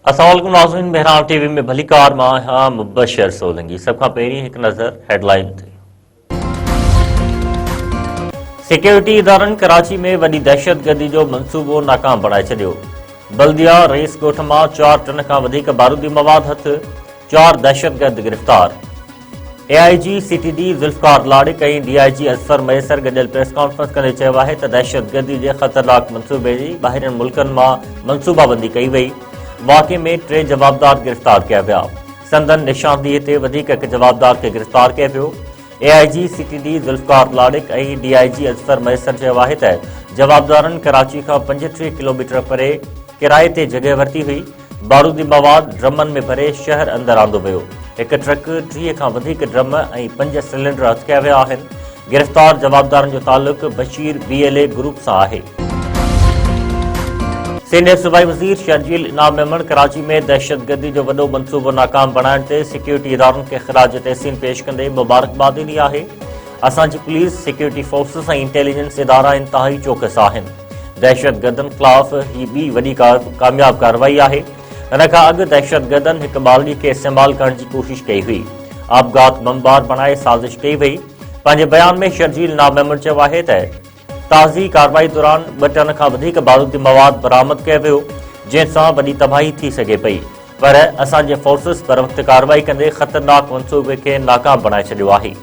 अस्सलाम वालेकुम नाज़रीन, बहराम टीवी में भली कार मां हाँ मुबशर सोलंगी। सब खां पहिरीं हिकु नज़र हेडलाइन ते। सिक्योरिटी इदारनि कराची में वॾी दहशतगर्दी जो मंसूबो नाकाम बणाए छॾियो। बल्दिया रेस ॻोठ मां 4 टन खां वधीक बारूदी मवाद हथ, 4 दहशतगर्द गिरफ़्तार। AIG CTD ज़ुल्फ़कार लाड़िक ऐं DIG असफर मैसर गॾियल प्रेस कॉन्फ्रेंस कंदे चयो आहे त दहशतगर्दी जे ख़तरनाक मंसूबे जी ॿाहिरियनि मुल्कनि मां मंसूबाबंदी कई वई। वाक़े में 3 जवाबदार गिरफ़्तार कया विया। संदन निशानदेही ते वधीक हिकु जवाबदार खे गिरफ़्तार कयो वियो। AIG CTD ज़ुल्फ़कार लाड़िक ऐं DIG असफर मैसर चयो आहे त जवाबदारनि कराची खां 35 किलोमीटर परे किराए ते जॻह वरिती हुई। बारूदी मवाद ड्रमनि में भरे शहर अंदरि आंदो वियो। हिकु ट्रक, 30 खां वधीक ड्रम ऐं 5 सिलेंडर हथ कया विया आहिनि। गिरफ़्तार जवाबदारनि जो तालुक़ बशीर BLA ग्रुप सां आहे। सीनियर सूबाई वज़ीर शर्जील इनाम मेमण कराची में दहशतगर्दी जो वॾो मंसूबो नाकाम बणाइण ते सिक्योरिटी इदारनि खे ख़िराज तहसीन पेश कंदे मुबारकबाद ॾिनी आहे। असांजी पुलिस, सिक्योरिटी फोर्सिस ऐं इंटेलिजेंस इदारा इंतहाई चौकस आहिनि। दहशतगर्दनि ख़िलाफ़ ही ॿी वॾी कामयाब कार्रवाई आहे। हिन खां अॻु दहशतगर्दनि हिकु ॿारड़ी खे इस्तेमालु करण जी कोशिश कई हुई। आपघात बमबार बणाए साज़िश कई वई। पंहिंजे बयान में शर्जील इनाम मेमण चयो आहे त ताज़ी कार्रवाई दौरान 2 टन खां वधीक बारूदी मवाद बरामद कयो वियो, जंहिंसां वॾी तबाही थी सघे पई। पर असांजे फोर्सिस बर वक़्तु कार्रवाई कंदे ख़तरनाक मंसूबे खे नाकाम बणाए छॾियो आहे।